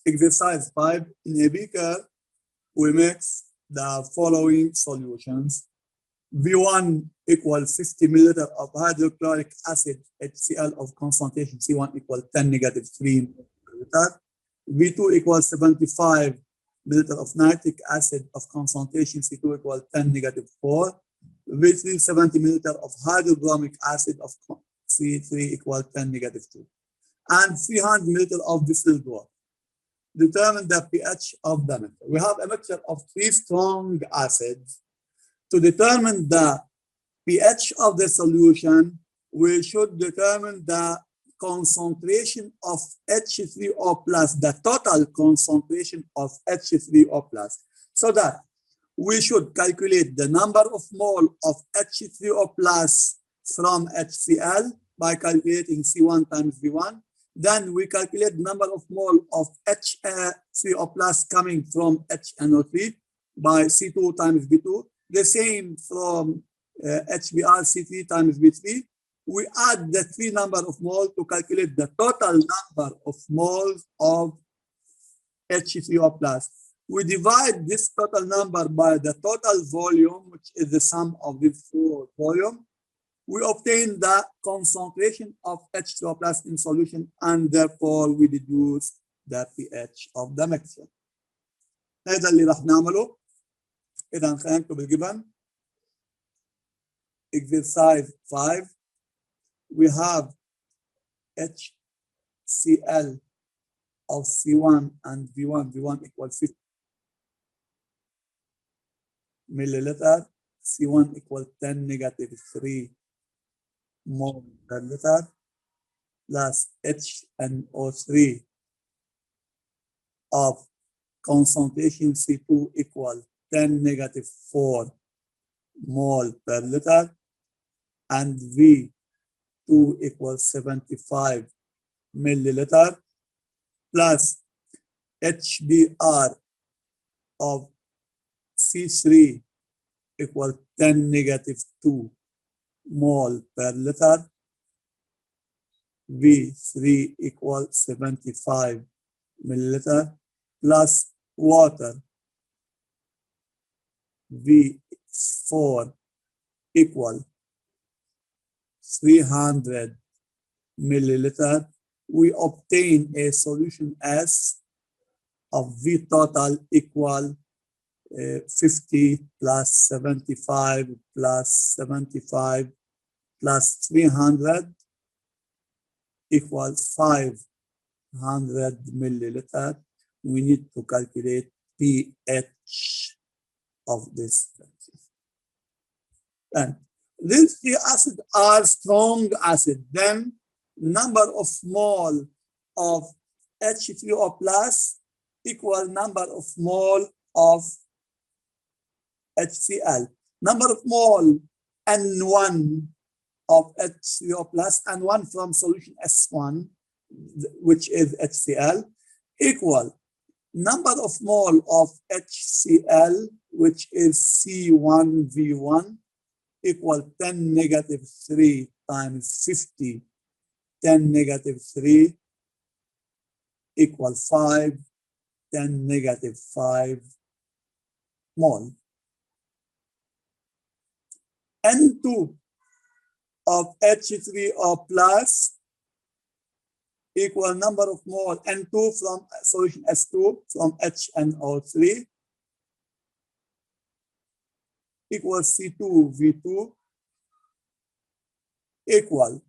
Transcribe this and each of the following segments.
Exercise 5. In a beaker, we mix the following solutions. V1 equals 50 milliliter of hydrochloric acid HCl of concentration C1 equals 10 negative 3 milliliter. V2 equals 75 milliliter of nitric acid of concentration C2 equals 10 negative 4. V3 70 milliliter of hydrobromic acid of C3 equals 10 negative 2. And 300 milliliter of distilled water. Determine the pH of the mixture. We have a mixture of 3 strong acids. To determine the pH of the solution, we should determine the concentration of H3O plus, the total concentration of H3O plus, so that we should calculate the number of mole of H3O plus from HCl by calculating C1 times V1. Then we calculate the number of mole of H3O plus coming from HNO3 by C2 times V2. The same from HBr C3 times V3. We add the 3 number of moles to calculate the total number of moles of H3O plus. We divide this total number by the total volume, which is the sum of these 4 volumes. We obtain the concentration of H2O plus in solution, and therefore we deduce the pH of the mixture. هذا اللي راح نعمله. إذا خلينا نكتب الجبن. Exercise 5. We have HCl of C1 and V1. V1 equals 50 milliliter. C1 equals 10 negative 3 mole per liter plus HNO3 of concentration C2 equal 10 negative 4 mole per liter, and V2 equals 75 milliliter plus HBr of C3 equal 10 negative 2 mole per liter, V3 equal 75 milliliter plus water, V4 equal 300 milliliter. We obtain a solution S of V total equal 50 plus 75 plus 75 plus 300 equals 500 milliliter. We need to calculate pH of this. And these 3 acids are strong acid. Then number of mole of H3O plus equal number of mole of HCl. Number of mole N1 of H3O plus and 1 from solution S1, which is HCl, equal number of mole of HCl, which is C1V1, equal 10 negative 3 times 50, 10 negative 3 equal 5, 10 negative 5 mole. N2 of H3O plus equal number of mole N2 from solution S2 from HNO3 equals C2V2 equal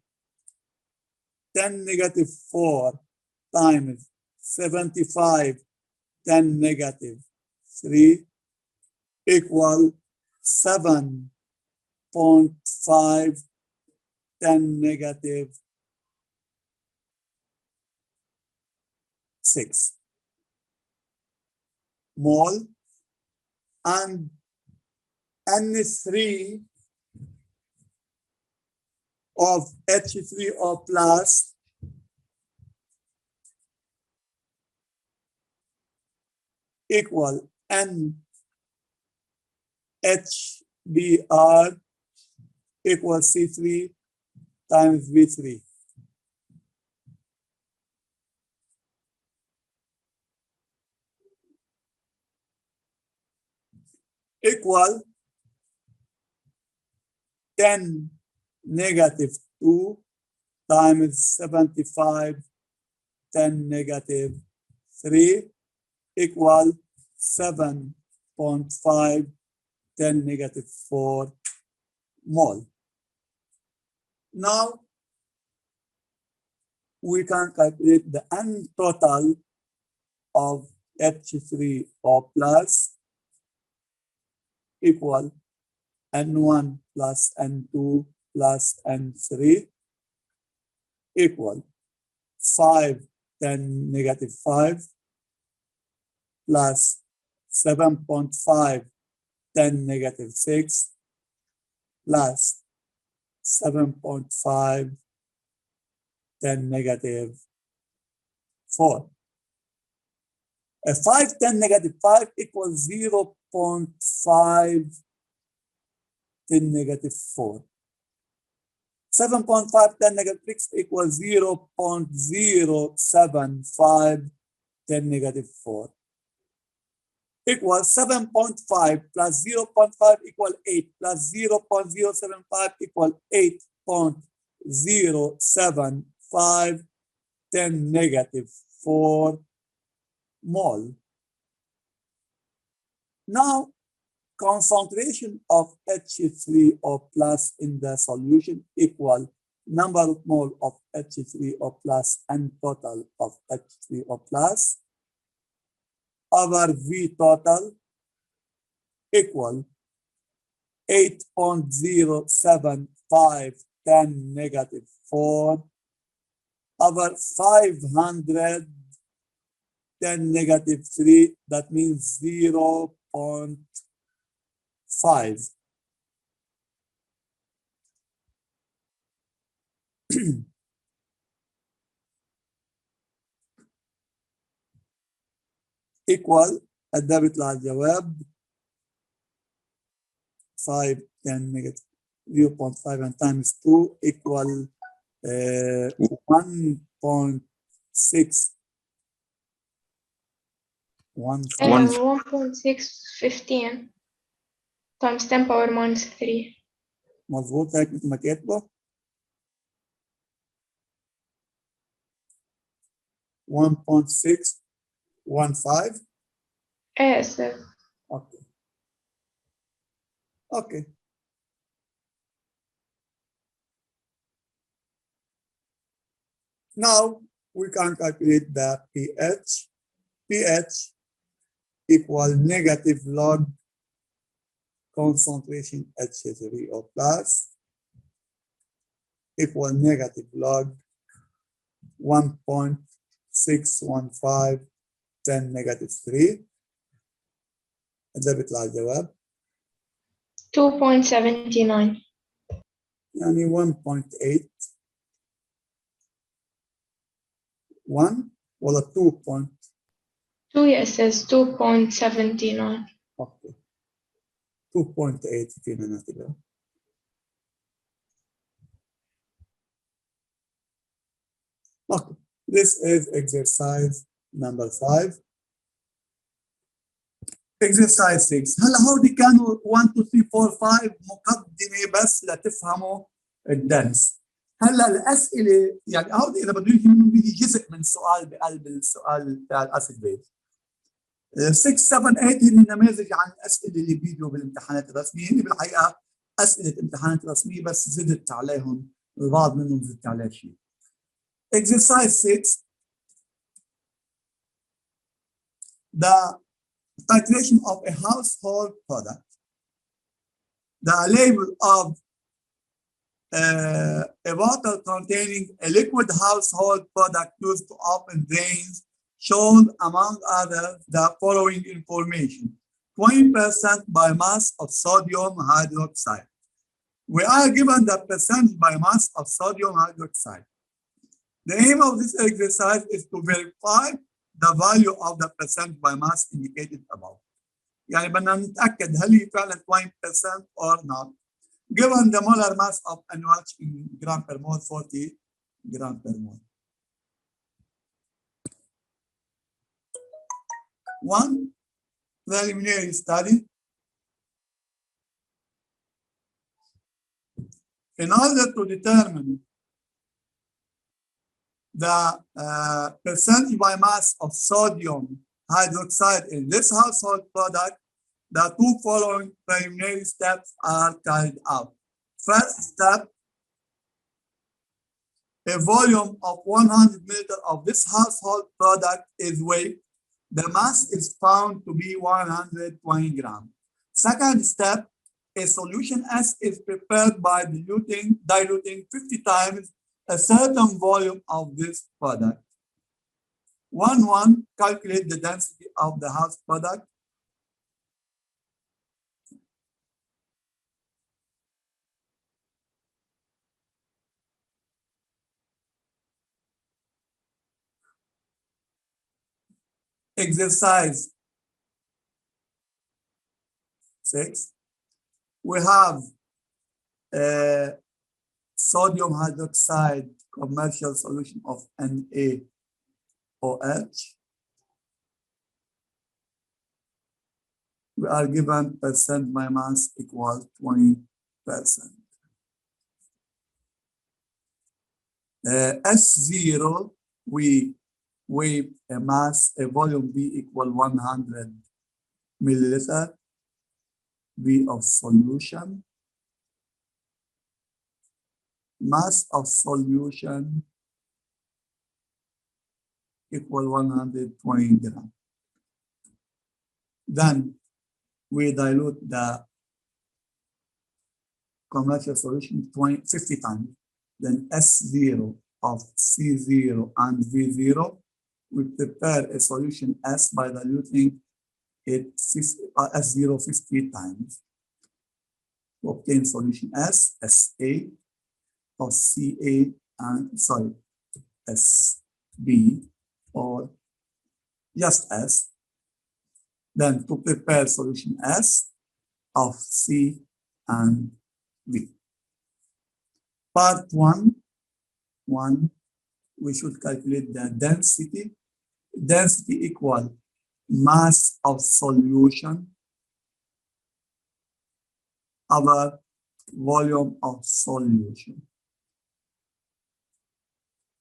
10 negative 4 times 75 10 negative 3 equal 7.5 10 negative 6 mole, and N3 of H3O plus equal NHBr equals C3 times V3. equal 10 negative 2 times 75 10 negative 3 equal 7.5 10 negative 4 mole. Now we can calculate the N total of H3O plus equal N1 plus N2 plus N3 equal 5 10 negative 5 plus 7.5 10 negative 6 plus 7.5 10 negative 4. 5 10 negative 5 equals 0.5 10 negative 4. 7.5 10 negative 6 equals 0.075 10 negative 4 equals 7.5 plus 0.5 equal 8 plus 0.075 equal 8.075 10 negative 4 mole. Now, concentration of H3O plus in the solution equal number of mole of H3O plus and total of H3O plus over V total equal 8.075 10 negative 4 over 500 10 negative 3, that means 0.5. equal ده بيطلع الجواب 5 10 negative 0.5 and times 2 equal 1.6 1.615 times 10 power minus 3. مظبوط هيك مثل ما كاتبه 1.615. Yes. Okay. Okay. Now we can calculate the pH. pH equal negative log concentration H3O plus equal negative log 1.615 10 negative 3. ده بيطلع الجواب 2.79. يعني 1.8 1 ولا 2. 2, yes, says 2.79. Okay. 2.8 فينا نعتبره. Okay. This is exercise number 5. Exercise 6. هلا هودي كانوا 1 2 3 4 5 مقدمة بس لتفهموا الدرس. هلا الأسئلة يعني هودي إذا بدهم يجي بيجي جزء من سؤال بقلب السؤال بتاع الأسيد بيز. 6 7 8 هن نماذج عن الأسئلة اللي بيجوا بالامتحانات الرسمية، هن بالحقيقة أسئلة امتحانات رسمية بس زدت عليهم البعض منهم زدت عليه شيء. Exercise 6. The titration of a household product. The label of a bottle containing a liquid household product used to open drains shows, among others, the following information: 20% by mass of sodium hydroxide. We are given the percentage by mass of sodium hydroxide. The aim of this exercise is to verify the value of the percentage by mass indicated above. يعني بدنا نتأكد هل هي فعلا 20% or not. Given the molar mass of NaOH in gram per mole, 40 gram per mole. 1. Preliminary study. In order to determine the percentage by mass of sodium hydroxide in this household product, the two following preliminary steps are carried out. First step, a volume of 100 milliliters of this household product is weighed. The mass is found to be 120 grams. Second step, a solution S is prepared by diluting 50 times a certain volume of this product. 1-1, calculate the density of the house product. Exercise 6. We have sodium hydroxide commercial solution of NaOH. We are given percent by mass equals 20%. S0, we weigh a mass, a volume V equal 100 milliliter, V of solution. Mass of solution equal 120 grams. Then we dilute the commercial solution 50 times. Then S0 of C0 and V0, we prepare a solution S by diluting it S0 50 times. To obtain solution S, SA or CA and SB or just S. Then to prepare solution S of C and V. Part 1, we should calculate the density. Density equal mass of solution over volume of solution.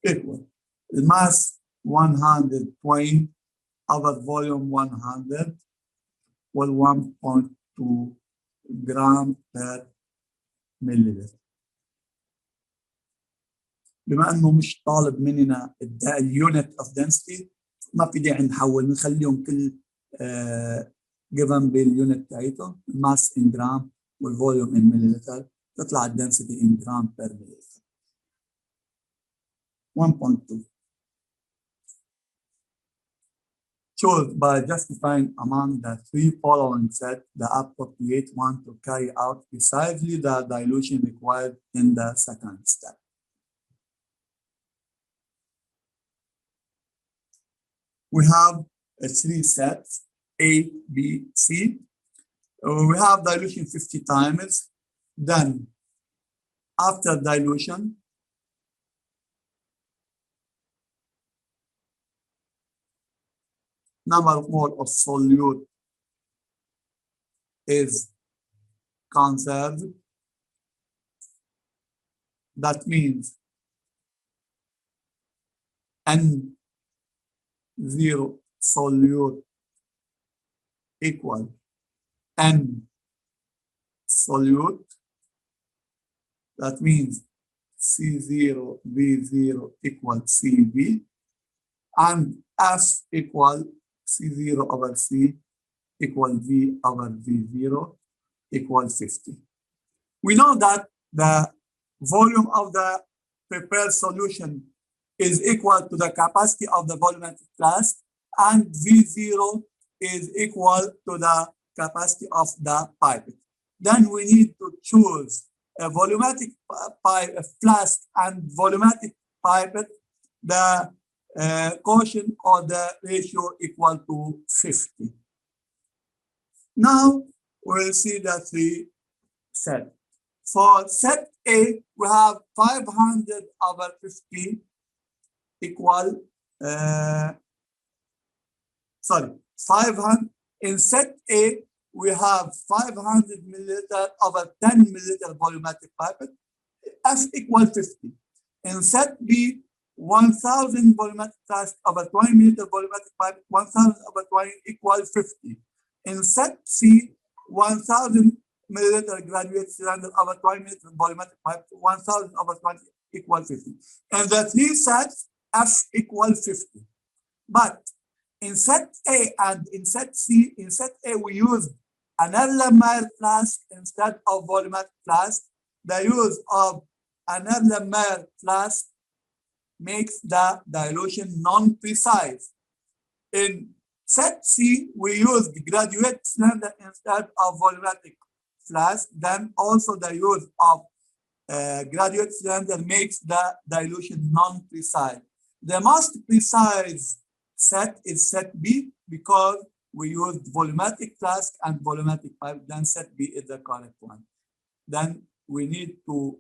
Equal mass 120 over volume 100 or 1.2 gram per milliliter. بما انه مش طالب مننا اليونت اوف دنسيتي، ما في داعي نحول، بنخليهم كل جيفن باليونت تاعتهم، الماس ان جرام والفوليوم ان مليلتر، تطلع الدنسيتي ان جرام بير مليلتر. 1.2. Choose by justifying among the three following set the appropriate one to carry out precisely the dilution required in the second step. We have three sets, A, B, C. We have dilution 50 times. Then, after dilution, number of mole of solute is conserved. That means N0 solute equal N solute. That means C0 V0 equal CV, and F equal C0 over C equal V over V0 equal 50. We know that the volume of the prepared solution is equal to the capacity of the volumetric flask, and V0 is equal to the capacity of the pipette. Then we need to choose a volumetric flask and volumetric pipette, the quotient or the ratio equal to 50. Now we'll see the three sets. For set A, we have 500 over 50 equal, 500. In set A, we have 500 milliliter over 10 milliliter volumetric pipette. F equal 50. In set B, 1000 volumetric flask over 20 milliliter volumetric pipe, 1000 over 20 equal 50. In set C, 1000 milliliter graduate cylinder over 20 milliliter volumetric pipe, 1000 over 20 equal 50. And the three sets, F equal 50. But in set A and in set C, in set A, we use an Erlenmeyer flask instead of volumetric flask. The use of an Erlenmeyer flask makes the dilution non-precise. In set C, we use the graduate cylinder instead of volumetric flask. Then also the use of graduate cylinder makes the dilution non-precise. The most precise set is set B because we used volumetric flask and volumetric pipe. Then set B is the correct one. Then we need to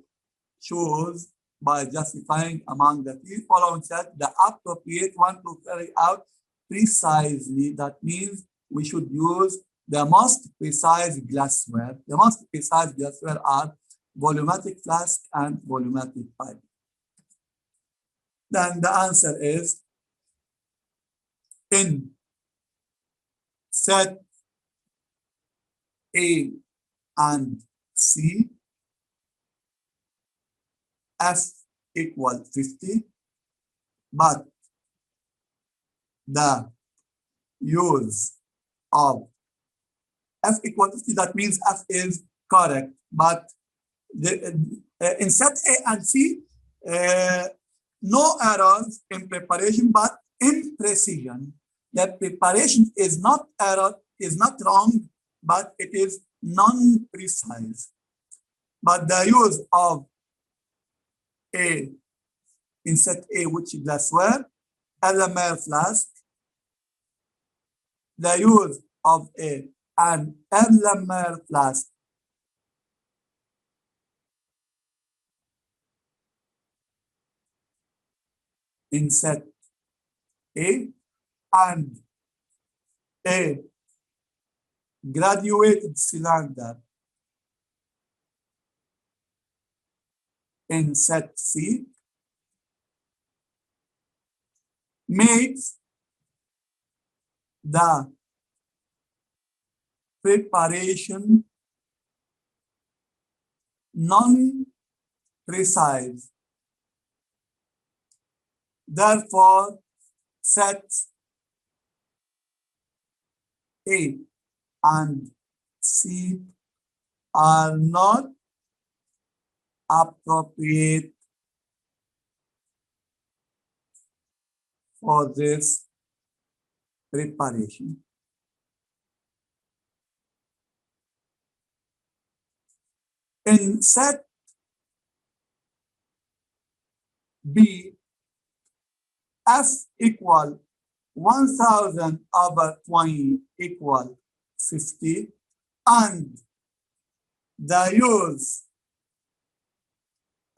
choose by justifying among the three following sets the appropriate one to carry out precisely. That means we should use the most precise glassware. The most precise glassware are volumetric flask and volumetric pipe. Then the answer is in set A and C, F equal 50, but the use of F equal 50, that means F is correct, but in set A and C, no errors in preparation, but in precision. The preparation is not error, is not wrong, but it is non-precise. But the use of A in set A, which is glassware, Erlenmeyer flask, the use of an Erlenmeyer flask in set A and a graduated cylinder in set C makes the preparation non-precise. Therefore, sets A and C are not appropriate for this preparation. In set B, F equal 1000 over 20 equal 50, and the use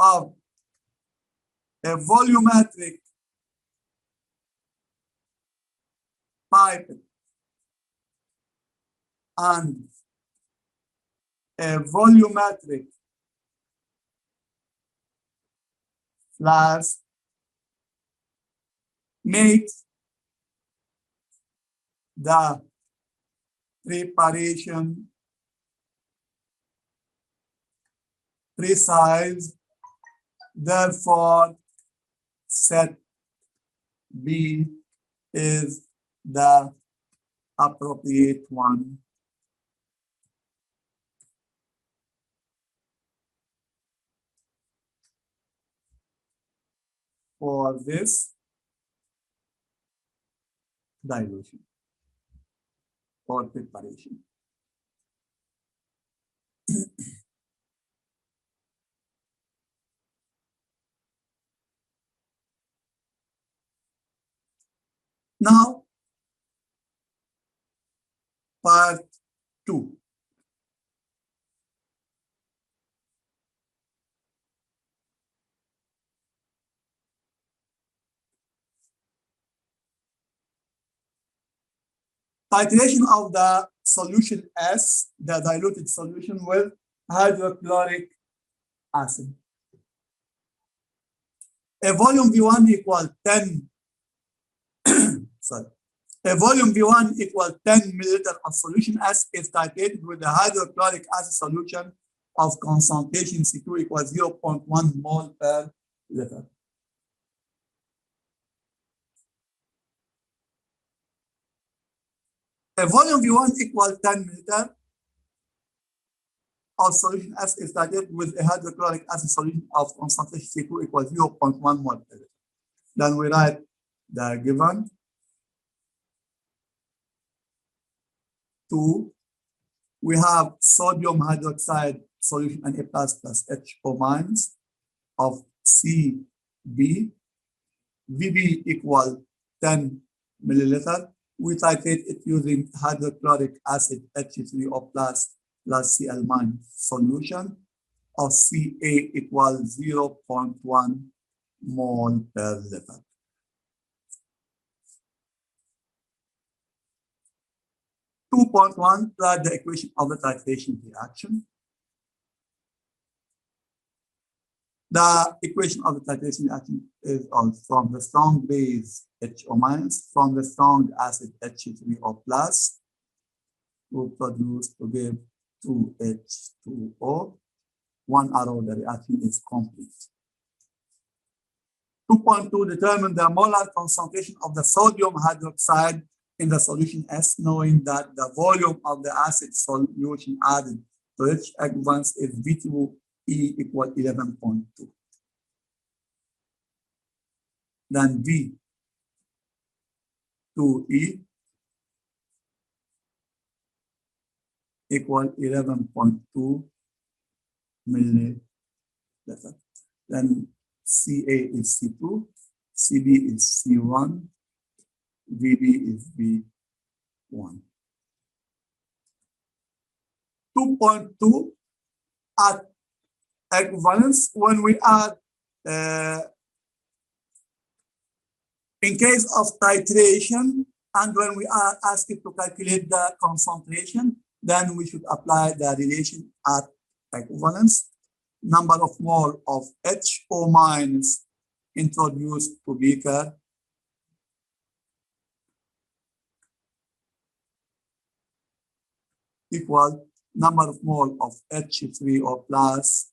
of a volumetric pipe and a volumetric flask makes the preparation precise. Therefore, set B is the appropriate one. For this dilution or preparation. Now, part 2. Titration of the solution S, the diluted solution with hydrochloric acid. A volume V1 equal 10, sorry. A volume V1 equal 10 milliliter of solution S is titrated with a hydrochloric acid solution of concentration C2 equals 0.1 mole per liter. A volume V1 equal 10 milliliter of solution S is titrated with a hydrochloric acid solution of concentration C2 equals 0.1 mole per liter. Then we write the given 2. We have sodium hydroxide solution Na plus HO minus of Cb. Vb equal 10 milliliter. We titrate it using hydrochloric acid H3O plus Cl minus solution of Ca equal 0.1 mole per liter. Write the equation of the titration reaction. The equation of the titration reaction is from the strong base HO minus, from the strong acid H3O plus, will produce to give 2H2O. 1 arrow, the reaction is complete. 2.2, determine the molar concentration of the sodium hydroxide in the solution S, knowing that the volume of the acid solution added to each equivalence is V2E equal 11.2. Then V2E equal 11.2 milliliter. Then Ca is C2, Cb is C1, Vb is V1. 2.2, at equivalence, when we add, in case of titration, and when we are asked to calculate the concentration, then we should apply the relation at equivalence. Number of mole of HO minus introduced to beaker equal number of mole of H3O plus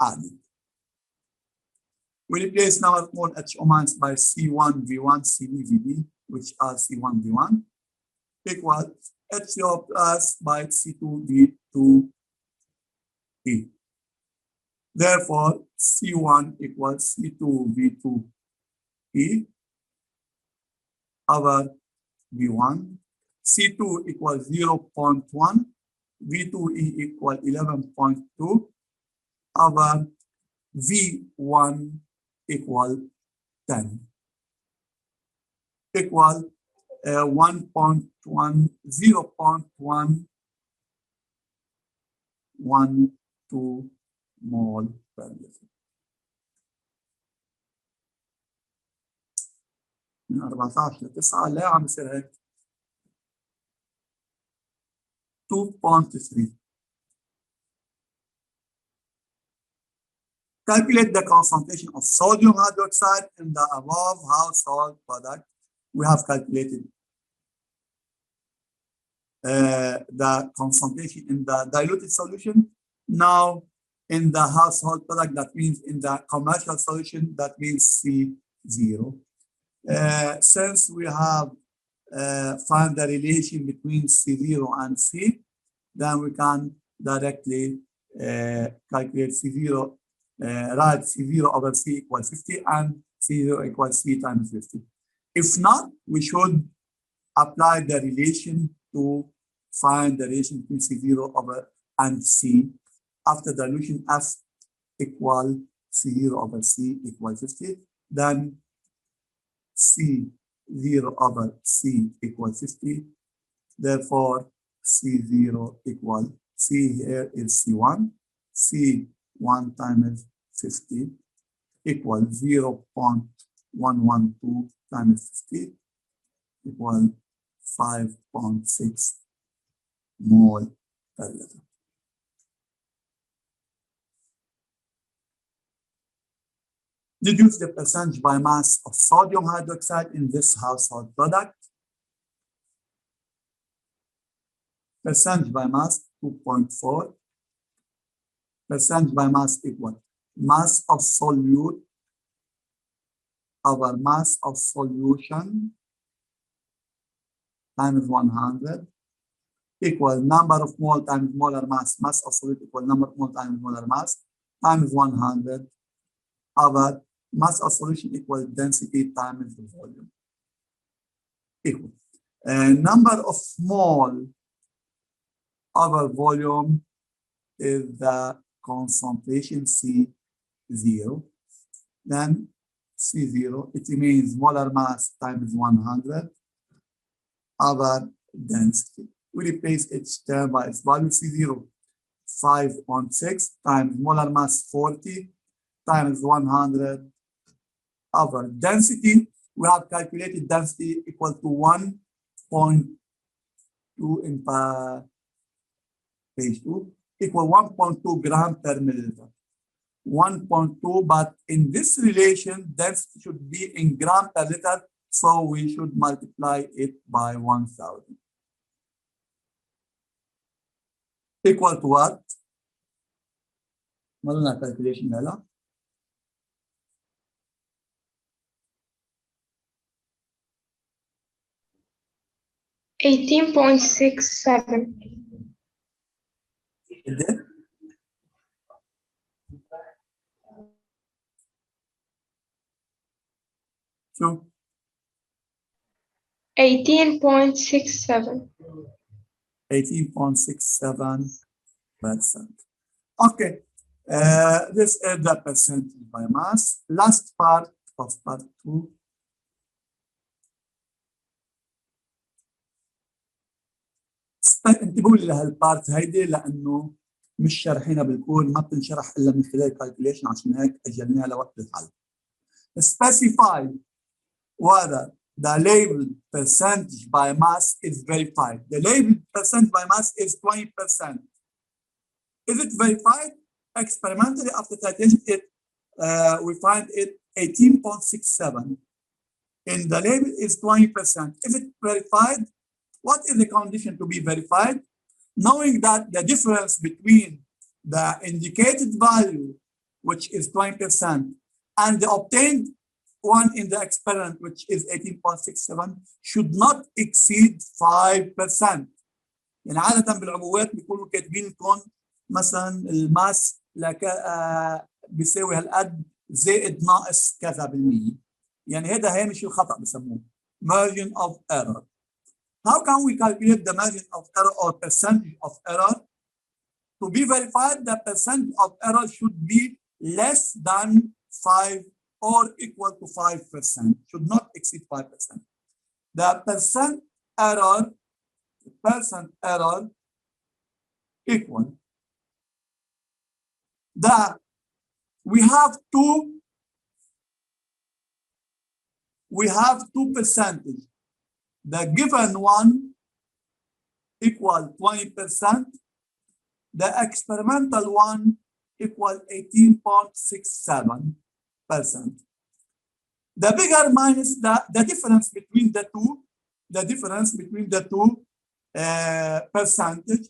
added. We replace number of mole HO minus by C1 V1 Cb Vb, which are C1 V1, equal H3O plus by C2 V2 E. Therefore, C1 equals C2 V2 E over V1. C2 equals 0.1, V2E equal 11.2 over V1 equal 10 equal 1.1, 0.112 mole per liter. من 14 ل 9 لا عم يصير هيك. 2.3. Calculate the concentration of sodium hydroxide in the above household product. We have calculated the concentration in the diluted solution. Now, in the household product, that means in the commercial solution, that means C0. Since we have find the relation between C0 and C, then we can directly calculate C0, write C0 over C equals 50 and C0 equals C times 50. If not, we should apply the relation to find the relation between C0 over and C. After dilution, F equal C0 over C equals 50, then C0 over C equals 50. Therefore, C0 equal, C here is C1, C1 times 50 equals 0.112 times 50 equal 5.6 mole per liter. Deduce the percentage by mass of sodium hydroxide in this household product. Percentage by mass 2.4. Percentage by mass equal mass of solute over mass of solution times 100 equal number of mole times molar mass, mass of solute equal number of mole times molar mass times 100 over mass of solution equal density times the volume equal. Number of mole over volume is the concentration C0. Then C0, it means molar mass times 100 over density. We replace each term by its value. C0, 5.6 times molar mass 40 times 100 over density. We have calculated density equal to 1.2 in page 2 equal 1.2 gram per milliliter. 1.2, but in this relation, density should be in gram per liter, so we should multiply it by 1,000. Equal to what? عملنا calculation هلا. $18.67. شو؟ 18.67. 18.67%. Okay, this is the percentage by mass. Last part of part 2. انتبهوا لي لهالبارت هيدي لانه مش شارحينها بالكود، ما بتنشرح الا من خلال كالكوليشن، عشان هيك اجلناها لوقت الحل. Specify whether the labeled percentage by mass is verified. The labeled percent by mass is 20%. Is it verified? Experimentally, after titration, we find it 18.67. And the label is 20%. Is it verified? What is the condition to be verified? Knowing that the difference between the indicated value, which is 20%, and the obtained one in the experiment, which is 18.67, should not exceed 5%. يعني عادة بالعبوات بيكونوا كاتبين لكم مثلا الماس بيساوي هالقد زائد ناقص كذا بالمية. يعني هذا هامش الخطأ بسموه margin of error. How can we calculate the margin of error or percentage of error? To be verified, the percentage of error should be less than 5 or equal to 5%, should not exceed 5%. The percent error equal that we have two percentage. The given one equal 20%. The experimental one equal 18.67%. The bigger minus the difference between the two, percentage,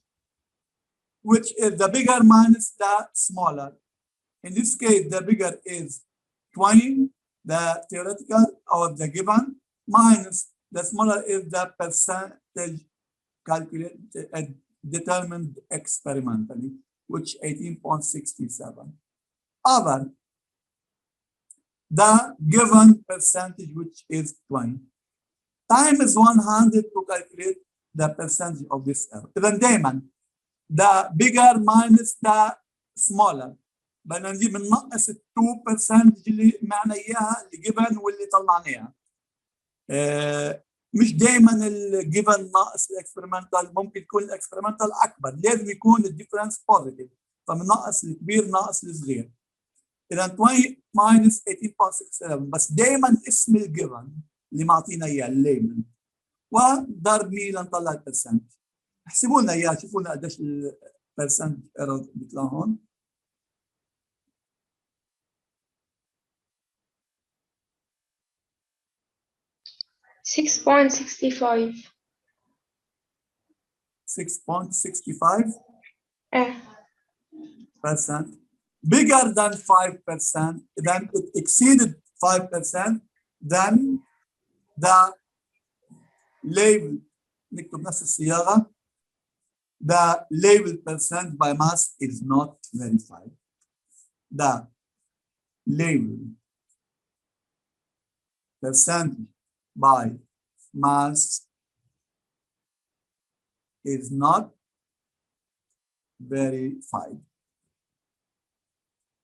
which is the bigger minus the smaller. In this case, the bigger is 20, the theoretical or the given, minus the smaller is the percentage calculated determined experimentally, which 18.67. Over the given percentage, which is 20, times 100 to calculate the percentage of this error. Then دايما the bigger minus the smaller. بدنا نجيب ننقص ال 2% اللي معنا اياها اللي given واللي طلعناها. مش دائما الجيفن ناقص الاكسبيرمنتال، ممكن يكون الاكسبيرمنتال اكبر، لازم يكون الديفرنس بوزيتيف، فبننقص الكبير ناقص الصغير. اذا 20 ماينس 18.67، بس دائما اسم الجيفن اللي معطينا اياه الليبل وضرب مين لنطلع البرسنت. احسبوا لنا اياه، شوفوا لنا قديش البرسنت ايرور بيطلع هون. 6.65. 6.65%. Eh, Bigger than 5%, then it exceeded 5%, then the label, نكتب نفس الصياغة. The label percent by mass is not verified. The label percent by mass is not verified.